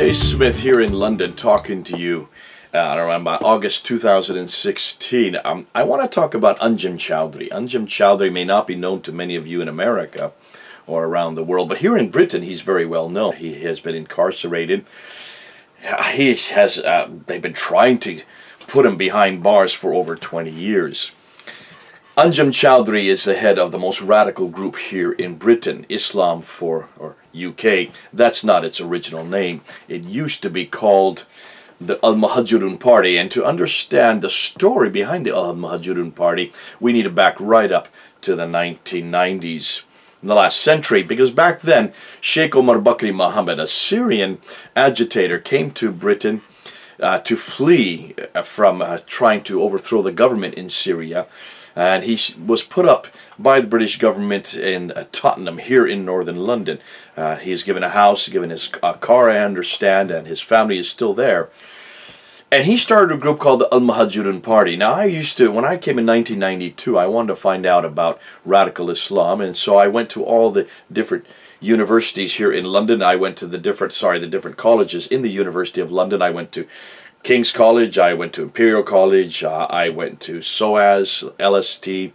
J. Smith here in London talking to you around about August 2016. I want to talk about Anjem Choudary. Anjem Choudary may not be known to many of you in America or around the world, but here in Britain he's very well known. He has been incarcerated. They've been trying to put him behind bars for over 20 years. Anjem Choudary is the head of the most radical group here in Britain, Islam for, or UK. That's not its original name. It used to be called the Al-Muhajirun Party, and to understand the story behind the Al-Muhajirun Party, we need to back right up to the 1990s, in the last century, because back then, Sheikh Omar Bakri Mohammed, a Syrian agitator, came to Britain to flee from trying to overthrow the government in Syria. And he was put up by the British government in Tottenham, here in northern London. He's given a house, given his car, I understand, and his family is still there. And he started a group called the Al-Muhajirun Party. Now, when I came in 1992, I wanted to find out about radical Islam, and so I went to all the different universities here in London. I went to the different colleges in the University of London. I went to King's College, I went to Imperial College, I went to SOAS, LST,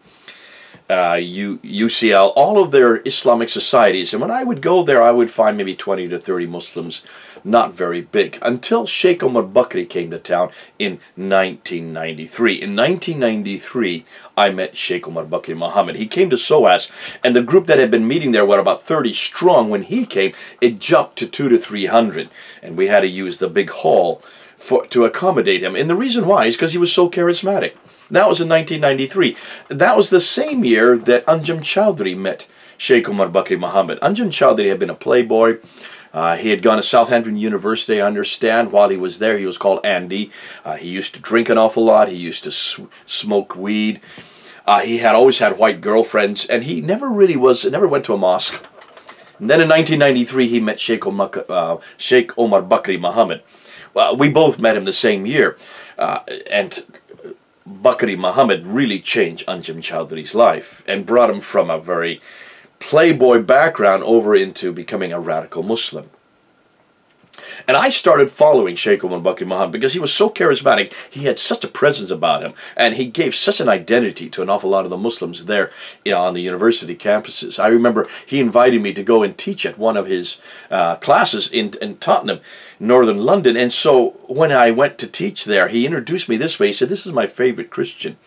UCL, all of their Islamic societies. And when I would go there, I would find maybe 20 to 30 Muslims, not very big, until Sheikh Omar Bakri came to town in 1993. In 1993, I met Sheikh Omar Bakri Mohammed. He came to SOAS, and the group that had been meeting there were about 30 strong. When he came, it jumped to 200 to 300, and we had to use the big hall to accommodate him. And the reason why is because he was so charismatic. That was in 1993. That was the same year that Anjem Choudary met Sheikh Omar Bakri Mohammed. Anjem Choudary had been a playboy. He had gone to Southampton University, I understand. While he was there, he was called Andy. He used to drink an awful lot. He used to smoke weed. He had always had white girlfriends, and he never went to a mosque. And then in 1993, he met Sheikh Omar Bakri Mohammed. We both met him the same year, and Bakri Mohammed really changed Anjem Chowdary's life and brought him from a very playboy background over into becoming a radical Muslim. And I started following Sheikh Omar Bakri Mohammed because he was so charismatic. He had such a presence about him, and he gave such an identity to an awful lot of the Muslims there on the university campuses. I remember he invited me to go and teach at one of his classes in Tottenham, northern London. And so when I went to teach there, he introduced me this way. He said, "This is my favorite Christian.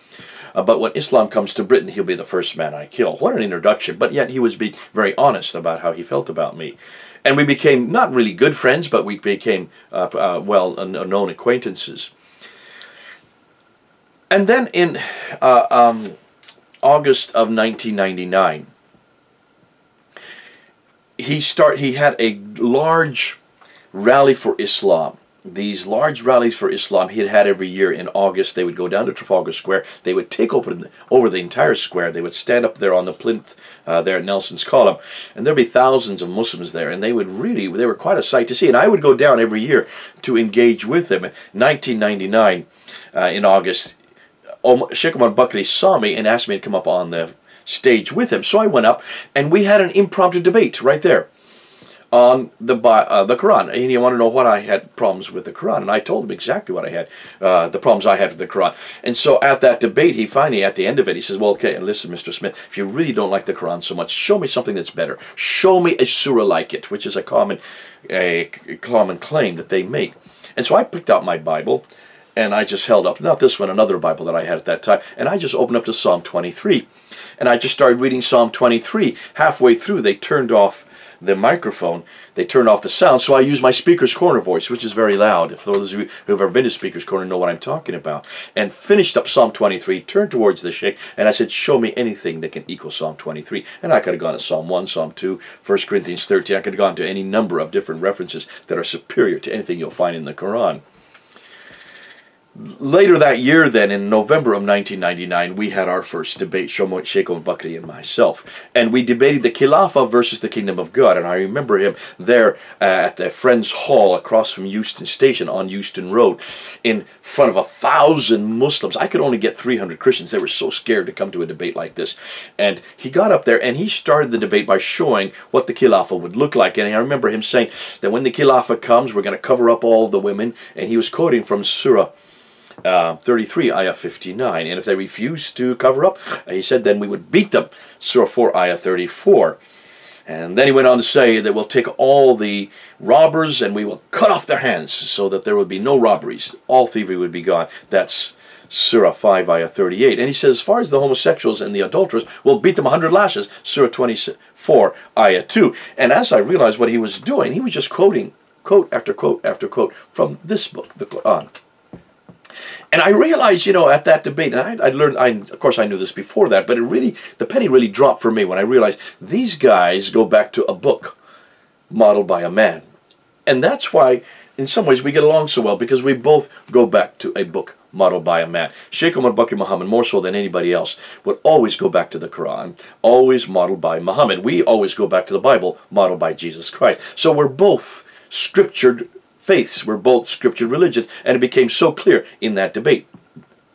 But when Islam comes to Britain, he'll be the first man I kill." What an introduction. But yet he was being very honest about how he felt about me. And we became not really good friends, but we became well-known acquaintances. And then in August of 1999, he had a large rally for Islam. These large rallies for Islam he had every year in August. They would go down to Trafalgar Square. They would take over the entire square. They would stand up there on the plinth there at Nelson's Column, and there'd be thousands of Muslims there, and they were quite a sight to see. And I would go down every year to engage with them. In 1999, in August, Sheikh Omar Bakri saw me and asked me to come up on the stage with him. So I went up, and we had an impromptu debate right there on the Qur'an. And he wanted to know what I had problems with the Qur'an, and I told him exactly what I had, the problems I had with the Qur'an. And so at that debate, he finally, at the end of it, he says, "Well, okay, and listen, Mr. Smith, if you really don't like the Qur'an so much, show me something that's better. Show me a surah like it," which is a common claim that they make. And so I picked out my Bible, and I just held up, not this one, another Bible that I had at that time, and I just opened up to Psalm 23. And I just started reading Psalm 23. Halfway through, they turned off the microphone, they turned off the sound, so I used my Speaker's Corner voice, which is very loud. If those of you who have ever been to Speaker's Corner know what I'm talking about. And finished up Psalm 23, turned towards the Sheikh, and I said, "Show me anything that can equal Psalm 23. And I could have gone to Psalm 1, Psalm 2, 1 Corinthians 13. I could have gone to any number of different references that are superior to anything you'll find in the Quran. Later that year then, in November of 1999, we had our first debate, Sheikh Omar Bakri and myself. And we debated the Khilafah versus the Kingdom of God. And I remember him there at the Friends Hall across from Euston Station on Euston Road in front of 1,000 Muslims. I could only get 300 Christians. They were so scared to come to a debate like this. And he got up there and he started the debate by showing what the Khilafah would look like. And I remember him saying that when the Khilafah comes, we're going to cover up all the women. And he was quoting from Surah 33, ayah 59. And if they refuse to cover up, he said, then we would beat them. Surah 4, ayah 34. And then he went on to say that we'll take all the robbers and we will cut off their hands so that there would be no robberies. All thievery would be gone. That's Surah 5, ayah 38. And he says, as far as the homosexuals and the adulterers, we'll beat them 100 lashes. Surah 24, ayah 2. And as I realized what he was doing, he was just quoting quote after quote after quote from this book, the Qur'an. And I realized, you know, at that debate, and I learned, of course I knew this before that, but the penny really dropped for me when I realized these guys go back to a book modeled by a man. And that's why, in some ways, we get along so well, because we both go back to a book modeled by a man. Sheikh Omar Bakri Muhammad, more so than anybody else, would always go back to the Quran, always modeled by Muhammad. We always go back to the Bible, modeled by Jesus Christ. So we're both scriptured faiths, were both scriptured religions, and it became so clear in that debate.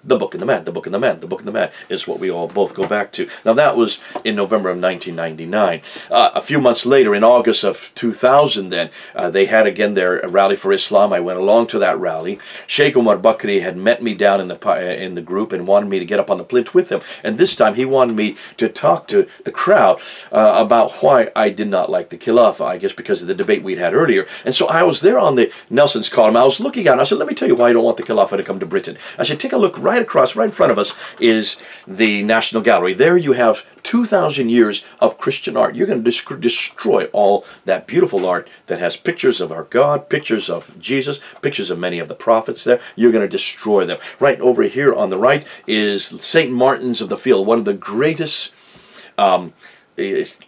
The book and the man, the book and the man, the book and the man is what we all both go back to. Now that was in November of 1999. A few months later, in August of 2000 then, they had again their rally for Islam. I went along to that rally. Sheikh Omar Bakri had met me down in the group and wanted me to get up on the plinth with him. And this time he wanted me to talk to the crowd about why I did not like the Khilafah, I guess because of the debate we'd had earlier. And so I was there on the Nelson's column. I was looking at it and I said, let me tell you why I don't want the Khilafah to come to Britain. I said, take a look right across, right in front of us is the National Gallery. There you have 2,000 years of Christian art. You're going to destroy all that beautiful art that has pictures of our God, pictures of Jesus, pictures of many of the prophets there. You're going to destroy them. Right over here on the right is St. Martin's of the Field, one of the greatest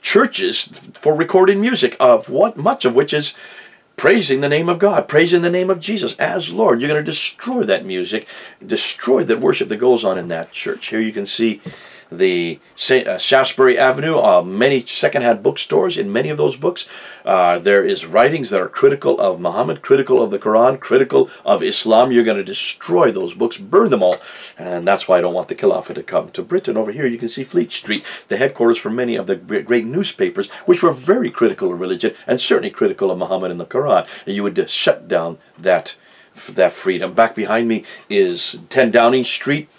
churches for recording music, much of which is praising the name of God, praising the name of Jesus as Lord. You're going to destroy that music, destroy the worship that goes on in that church. Here you can see the Shaftesbury Avenue, many second-hand bookstores. In many of those books, there is writings that are critical of Muhammad, critical of the Quran, critical of Islam. You're going to destroy those books, burn them all. And that's why I don't want the Khilafah to come to Britain. Over here you can see Fleet Street, the headquarters for many of the great newspapers, which were very critical of religion and certainly critical of Muhammad and the Quran. And you would shut down that freedom. Back behind me is 10 Downing Street,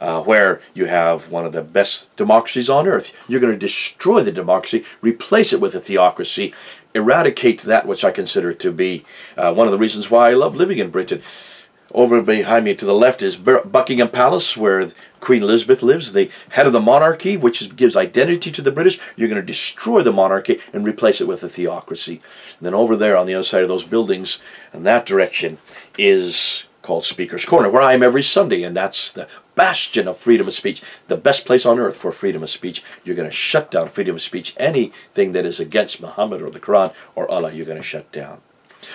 where you have one of the best democracies on earth. You're going to destroy the democracy, replace it with a theocracy, eradicate that which I consider to be one of the reasons why I love living in Britain. Over behind me to the left is Buckingham Palace, where Queen Elizabeth lives, the head of the monarchy, which gives identity to the British. You're going to destroy the monarchy and replace it with a theocracy. And then over there on the other side of those buildings, in that direction, is called Speaker's Corner, where I am every Sunday, and that's the bastion of freedom of speech, the best place on earth for freedom of speech. You're going to shut down freedom of speech. Anything that is against Muhammad or the Quran or Allah, you're going to shut down.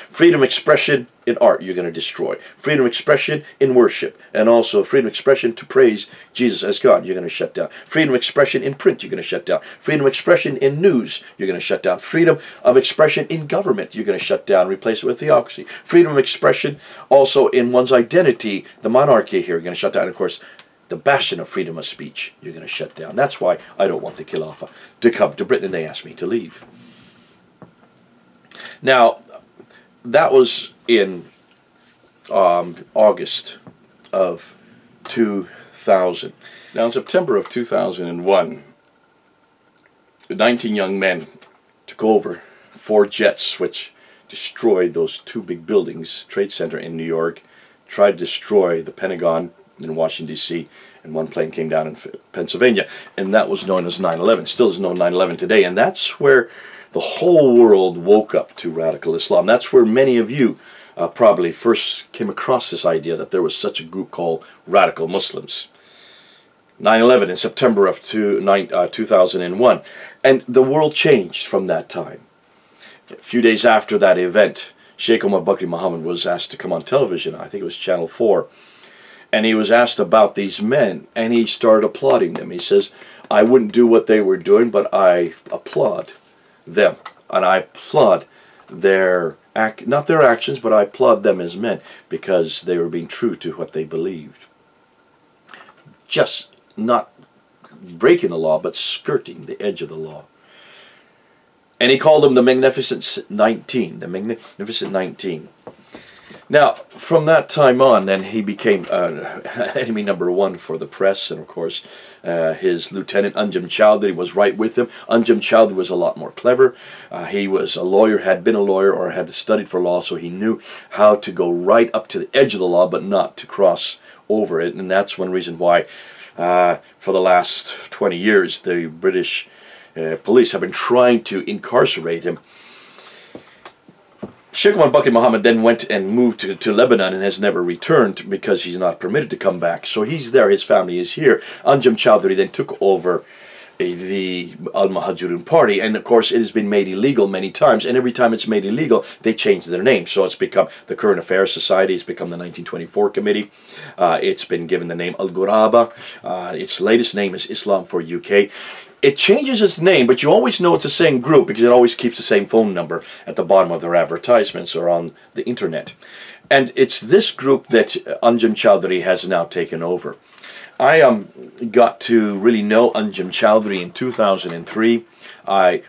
Freedom of expression in art, you're going to destroy. Freedom of expression in worship, and also freedom of expression to praise Jesus as God, you're going to shut down. Freedom of expression in print, you're going to shut down. Freedom of expression in news, you're going to shut down. Freedom of expression in government, you're going to shut down, replace it with theocracy. Freedom of expression also in one's identity, the monarchy here, you're going to shut down. And of course, the bastion of freedom of speech, you're going to shut down. That's why I don't want the Khilafah to come to Britain, and they asked me to leave. Now, that was in August of 2000. Now in September of 2001, 19 young men took over 4 jets which destroyed those 2 big buildings, Trade Center in New York, tried to destroy the Pentagon in Washington, D.C., and one plane came down in Pennsylvania, and that was known as 9/11. Still is known 9/11 today, and that's where the whole world woke up to radical Islam. That's where many of you probably first came across this idea that there was such a group called radical Muslims. 9/11 in September of 2001. And the world changed from that time. A few days after that event, Sheikh Omar Bakri Muhammad was asked to come on television. I think it was Channel 4. And he was asked about these men, and he started applauding them. He says, I wouldn't do what they were doing, but I applaud them. And I applaud their, not their actions, but I applaud them as men, because they were being true to what they believed. Just not breaking the law, but skirting the edge of the law. And he called them the Magnificent 19, the Magnificent 19. Now, from that time on, then he became enemy number one for the press, and of course, his lieutenant Anjem Choudary was right with him. Anjem Choudary was a lot more clever. He was a lawyer, had been a lawyer, or had studied for law, so he knew how to go right up to the edge of the law, but not to cross over it. And that's one reason why, for the last 20 years, the British police have been trying to incarcerate him. Sheikh Buckingham Mohammed then went and moved to Lebanon and has never returned because he's not permitted to come back. So he's there, his family is here. Anjem Choudary then took over the Al-Muhajirun party, and of course it has been made illegal many times, and every time it's made illegal they change their name. So it's become the Current Affairs Society, it's become the 1924 Committee, it's been given the name Al-Ghuraba, its latest name is Islam for UK. It changes its name, but you always know it's the same group because it always keeps the same phone number at the bottom of their advertisements or on the internet. And it's this group that Anjem Choudary has now taken over. I got to really know Anjem Choudary in 2003.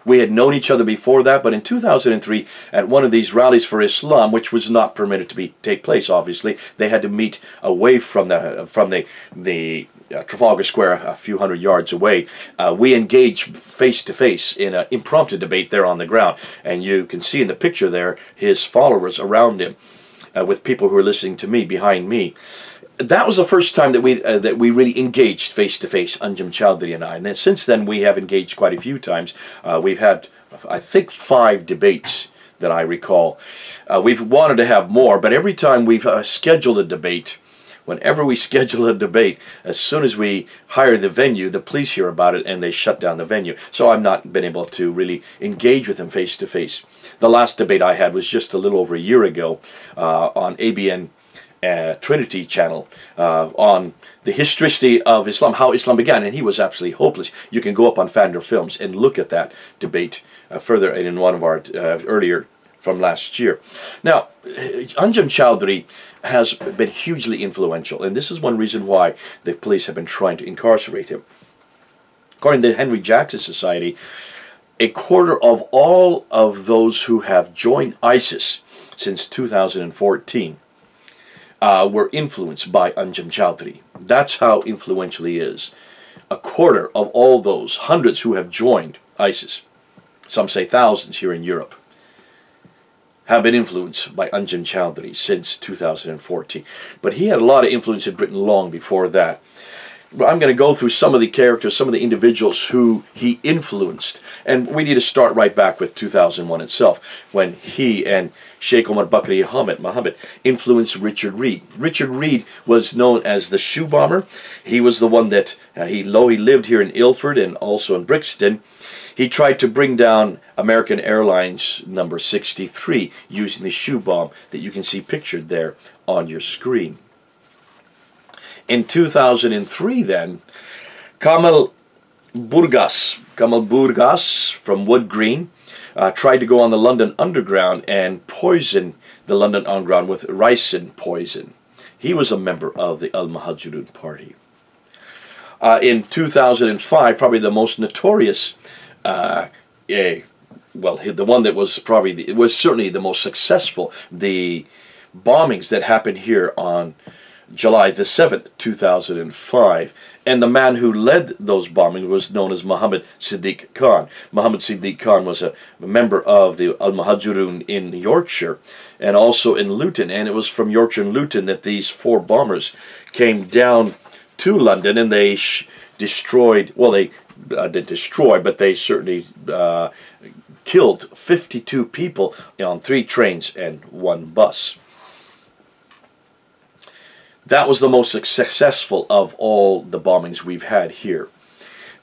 We had known each other before that, but in 2003, at one of these rallies for Islam, which was not permitted to take place, obviously, they had to meet away from the Trafalgar Square, a few hundred yards away. We engaged face-to-face in an impromptu debate there on the ground, and you can see in the picture there his followers around him, with people who are listening to me behind me. That was the first time that we really engaged face-to-face, Anjem Choudary and I. And then, since then, we have engaged quite a few times. We've had, I think, 5 debates that I recall. We've wanted to have more, but every time we've scheduled a debate, whenever we schedule a debate, as soon as we hire the venue, the police hear about it and they shut down the venue. So I've not been able to really engage with him face-to-face. The last debate I had was just a little over a year ago on ABN Trinity channel on the historicity of Islam, how Islam began, and he was absolutely hopeless. You can go up on Fander Films and look at that debate further in one of our earlier from last year. Now, Anjem Choudary has been hugely influential, and this is one reason why the police have been trying to incarcerate him. According to the Henry Jackson Society, a quarter of all of those who have joined ISIS since 2014 were influenced by Anjem Choudary. That's how influential he is. A quarter of all those, hundreds who have joined ISIS, some say thousands here in Europe, have been influenced by Anjem Choudary since 2014. But he had a lot of influence in Britain long before that. I'm going to go through some of the characters, some of the individuals who he influenced. And we need to start right back with 2001 itself, when he and Sheikh Omar Bakri Mohammed influenced Richard Reed. Richard Reed was known as the shoe bomber. He was the one that, he lived here in Ilford and also in Brixton. He tried to bring down American Airlines number 63 using the shoe bomb that you can see pictured there on your screen. In 2003 then, Kamal Burgas from Wood Green tried to go on the London Underground and poison the London Underground with ricin poison. He was a member of the Al-Muhajirun party. In 2005, probably the most notorious, well, the one that was probably, it was certainly the most successful, the bombings that happened here on July the 7th, 2005. And the man who led those bombings was known as Muhammad Siddiq Khan. Muhammad Siddiq Khan was a member of the Al-Muhajirun in Yorkshire and also in Luton. And it was from Yorkshire and Luton that these 4 bombers came down to London, and they destroyed, well, they didn't destroy, but they certainly killed 52 people on 3 trains and 1 bus. That was the most successful of all the bombings we've had here.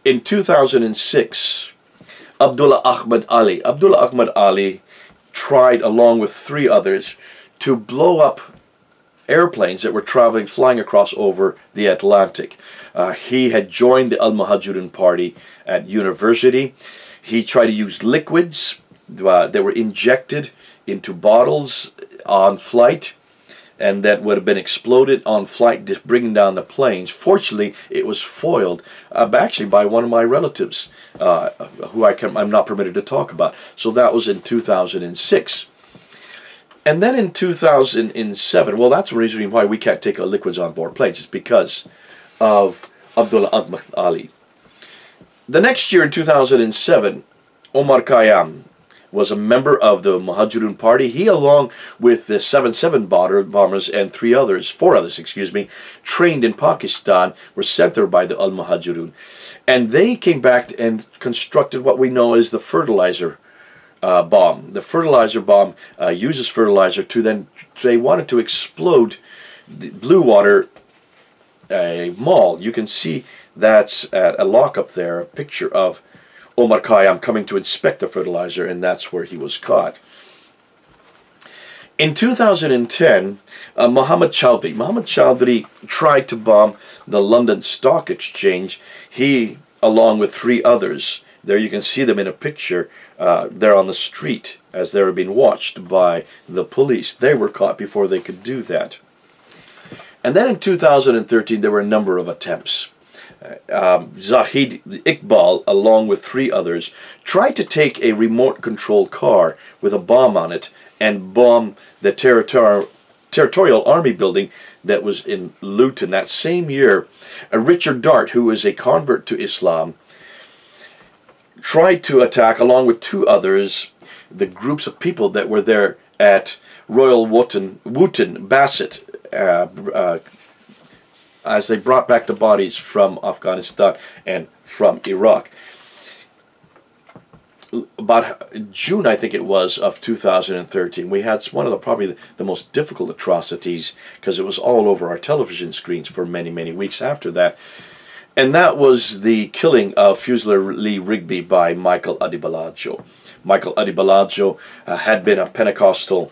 In 2006, Abdullah Ahmad Ali tried, along with 3 others, to blow up airplanes that were flying across over the Atlantic. He had joined the Al-Muhajirun party at university. He tried to use liquids that were injected into bottles on flight, and that would have been exploded on flight, just bringing down the planes. Fortunately, it was foiled, actually by one of my relatives, who I'm not permitted to talk about. So that was in 2006. And then in 2007, well, that's the reason why we can't take our liquids on board planes. It's because of Abdullah Ahmad Ali. The next year, in 2007, Omar Khayyam was a member of the Muhajirun party. He, along with the 7-7 bombers and four others, trained in Pakistan, were sent there by the Al-Muhajirun. And they came back and constructed what we know as the fertilizer bomb. The fertilizer bomb uses fertilizer to then, they wanted to explode the Blue Water mall. You can see that's at a lockup there, a picture of Omar Khayyam coming to inspect the fertilizer, and that's where he was caught. In 2010, Mohammed Choudary tried to bomb the London Stock Exchange. He, along with 3 others, there you can see them in a picture, they're on the street as they were being watched by the police. They were caught before they could do that. And then in 2013, there were a number of attempts. Zahid Iqbal, along with 3 others, tried to take a remote control car with a bomb on it and bomb the Territorial Army building that was in Luton. That same year, Richard Dart, who was a convert to Islam, tried to attack, along with 2 others, the groups of people that were there at Royal Wootton Bassett, as they brought back the bodies from Afghanistan and from Iraq. About June, I think it was, of 2013, we had one of probably the most difficult atrocities, because it was all over our television screens for many, many weeks after that. And that was the killing of Fusilier Lee Rigby by Michael Adibalajo. Michael Adibalajo had been a Pentecostal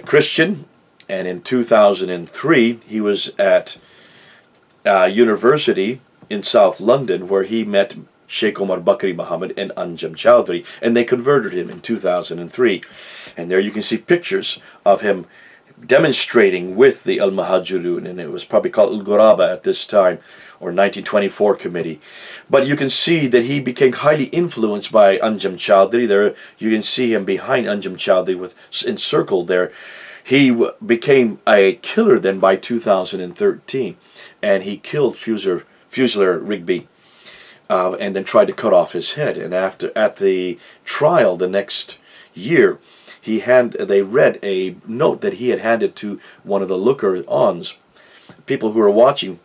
Christian, and in 2003 he was at university in South London, where he met Sheikh Omar Bakri Muhammad and Anjem Choudary, and they converted him in 2003. And there you can see pictures of him demonstrating with the Al-Muhajirun, and it was probably called Al-Ghuraba at this time, or 1924 committee. But you can see that he became highly influenced by Anjem Choudary. There you can see him behind Anjem Choudary with encircled there. He became a killer then by 2013, and he killed Fusilier Rigby, and then tried to cut off his head. And at the trial the next year, they read a note that he had handed to one of the lookers-ons, people who were watching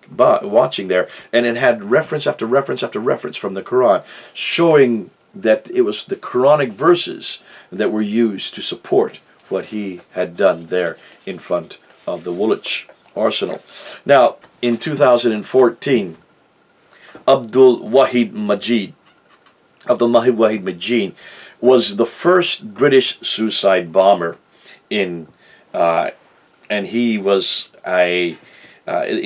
there, and it had reference after reference after reference from the Qur'an, showing that it was the Quranic verses that were used to support what he had done there in front of the Woolwich Arsenal. Now, in 2014, Abdul Wahid Majid was the first British suicide bomber and he was in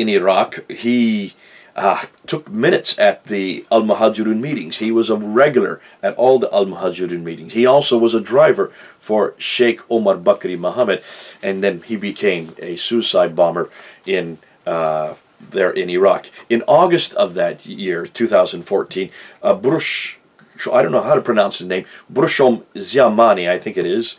Iraq. He took minutes at the Al-Muhajirun meetings. He was a regular at all the Al-Muhajirun meetings. He also was a driver for Sheikh Omar Bakri Muhammad, and then he became a suicide bomber in there in Iraq. In August of that year, 2014, I don't know how to pronounce his name, Brushom Ziamani, I think it is,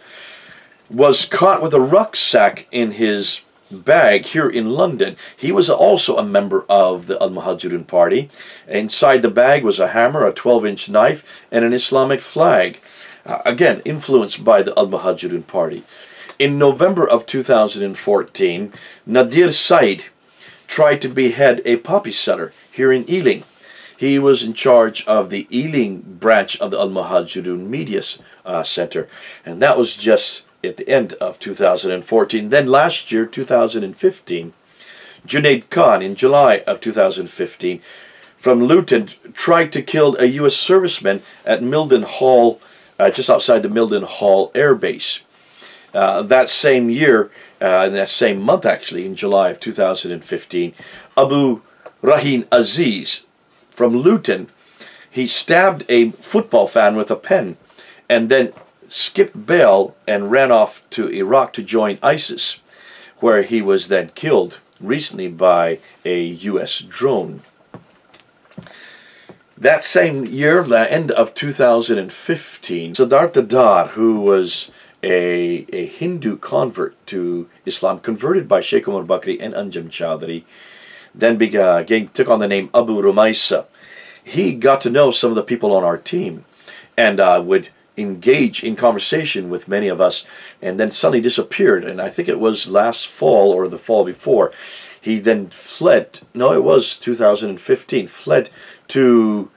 was caught with a rucksack in his bag here in London. He was also a member of the Al-Muhajirun party. Inside the bag was a hammer, a 12-inch knife, and an Islamic flag. Again, influenced by the Al-Muhajirun party. In November of 2014, Nadir Said tried to behead a poppy seller here in Ealing. He was in charge of the Ealing branch of the Al-Muhajirun Media Center, and that was just at the end of 2014. Then last year, 2015, Junaid Khan, in July of 2015, from Luton, tried to kill a U.S. serviceman at Milden Hall, just outside the Milden Hall Air Base. That same year, in that same month actually, in July of 2015, Abu Rahim Aziz from Luton, he stabbed a football fan with a pen and then skipped bail and ran off to Iraq to join ISIS, where he was then killed recently by a U.S. drone. That same year, the end of 2015, Siddhartha Dar, who was a Hindu convert to Islam, converted by Sheikh Omar Bakri and Anjem Choudary, then took on the name Abu Rumaisa. He got to know some of the people on our team and would engage in conversation with many of us, and then suddenly disappeared. And I think it was last fall or the fall before. He then fled, no, it was 2015, fled to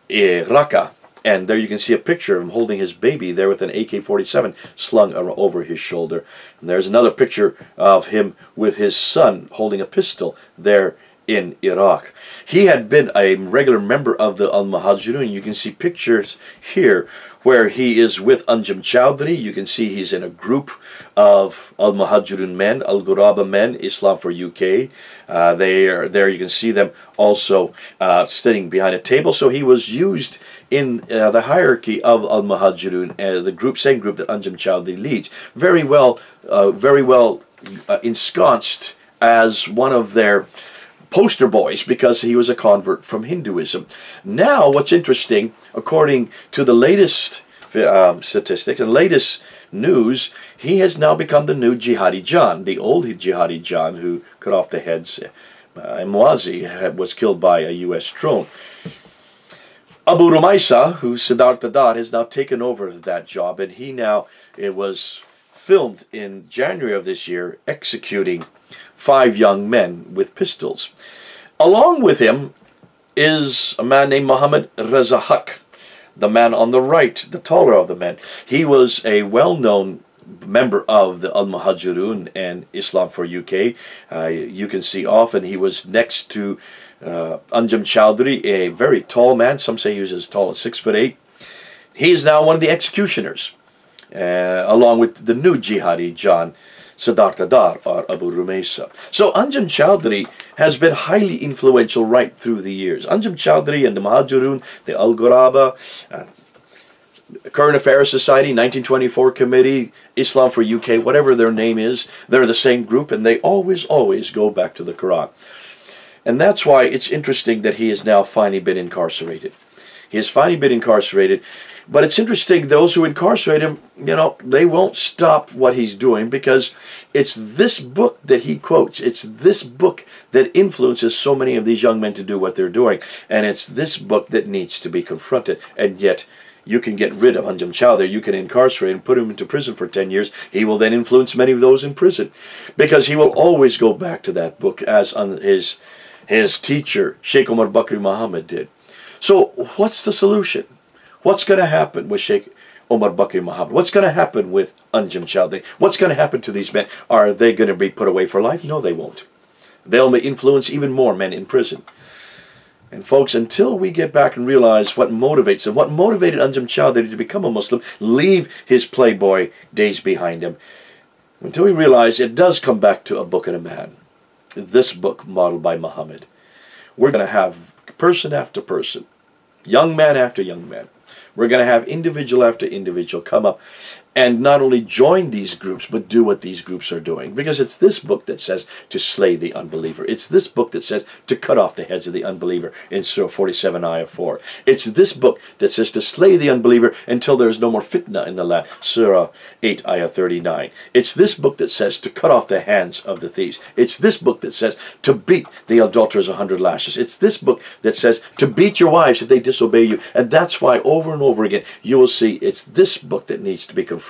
Raqqa. And there you can see a picture of him holding his baby there with an AK-47 slung over his shoulder. And there's another picture of him with his son holding a pistol there in Iraq. He had been a regular member of the Al-Muhajirun. You can see pictures here where he is with Anjem Choudary. You can see he's in a group of Al-Muhajirun men, Al-Ghuraba men, Islam for UK. They are there. You can see them also sitting behind a table. So he was used in the hierarchy of Al-Muhajirun, the same group that Anjem Choudary leads. Very well ensconced as one of their poster boys because he was a convert from Hinduism. Now, what's interesting, according to the latest statistics and latest news, he has now become the new Jihadi John. The old Jihadi John who cut off the heads. Muazi was killed by a U.S. drone. Abu Rumaisa, who Siddhartha Dar, has now taken over that job, and he now, it was filmed in January of this year, executing 5 young men with pistols. Along with him is a man named Muhammad Reza Haq, the man on the right, the taller of the men. He was a well-known member of the Al-Muhajirun and Islam for UK. You can see often he was next to Anjem Choudary, a very tall man. Some say he was as tall as 6'8". He is now one of the executioners, along with the new Jihadi John, Siddhartha Dar, or Abu Rumaisa. So Anjem Choudary has been highly influential right through the years. Anjem Choudary and the Muhajirun, the Al-Ghuraba, Current Affairs Society, 1924 Committee, Islam for UK, whatever their name is, they're the same group, and they always go back to the Qur'an. And that's why it's interesting that he has now finally been incarcerated. He has finally been incarcerated. But it's interesting, those who incarcerate him, you know, they won't stop what he's doing because it's this book that he quotes. It's this book that influences so many of these young men to do what they're doing. And it's this book that needs to be confronted. And yet, you can get rid of Anjem Choudary. You can incarcerate and put him into prison for 10 years. He will then influence many of those in prison because he will always go back to that book as his teacher, Sheikh Omar Bakri Muhammad, did. So, what's the solution? What's going to happen with Sheikh Omar Bakri Muhammad? What's going to happen with Anjem Choudary? What's going to happen to these men? Are they going to be put away for life? No, they won't. They'll influence even more men in prison. And folks, until we get back and realize what motivates them, what motivated Anjem Choudary to become a Muslim, leave his playboy days behind him, until we realize it does come back to a book and a man, this book modeled by Muhammad, we're going to have person after person, young man after young man. We're going to have individual after individual come up and not only join these groups, but do what these groups are doing. Because it's this book that says to slay the unbeliever. It's this book that says to cut off the heads of the unbeliever in Surah 47, Ayah 4. It's this book that says to slay the unbeliever until there is no more fitna in the land, Surah 8, Ayah 39. It's this book that says to cut off the hands of the thieves. It's this book that says to beat the adulterers 100 lashes. It's this book that says to beat your wives if they disobey you. And that's why over and over again you will see it's this book that needs to be confronted.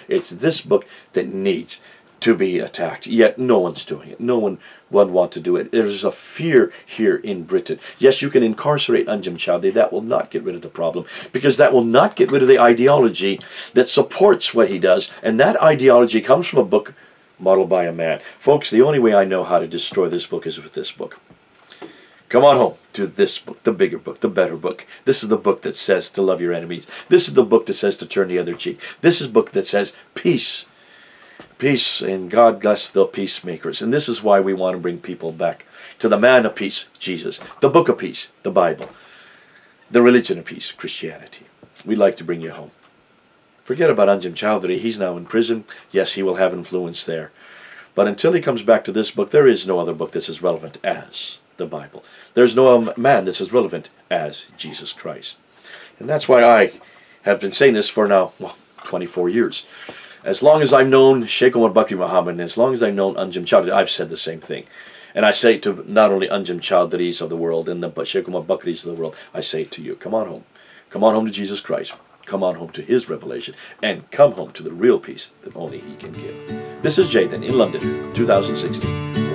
It's this book that needs to be attacked. Yet no one's doing it. No one want to do it. There's a fear here in Britain. Yes, you can incarcerate Anjem Choudary. That will not get rid of the problem, because that will not get rid of the ideology that supports what he does. And that ideology comes from a book modeled by a man. Folks, the only way I know how to destroy this book is with this book. Come on home to this book, the bigger book, the better book. This is the book that says to love your enemies. This is the book that says to turn the other cheek. This is the book that says peace Peace, and God bless the peacemakers. And this is why we want to bring people back to the man of peace, Jesus, the book of peace, the Bible, the religion of peace, Christianity. We'd like to bring you home. Forget about Anjem Choudary. He's now in prison. Yes, he will have influence there. But until he comes back to this book, there is no other book that's as relevant as the Bible. There's no man that's as relevant as Jesus Christ. And that's why I have been saying this for now, 24 years. As long as I've known Sheikh Omar Bakri Muhammad, and as long as I've known Anjem Choudary, I've said the same thing. And I say to not only Anjem Chowdarys of the world and the Sheikh Omar Bakris of the world, I say to you, come on home. Come on home to Jesus Christ. Come on home to his revelation. And come home to the real peace that only he can give. This is Jathan in London, 2016.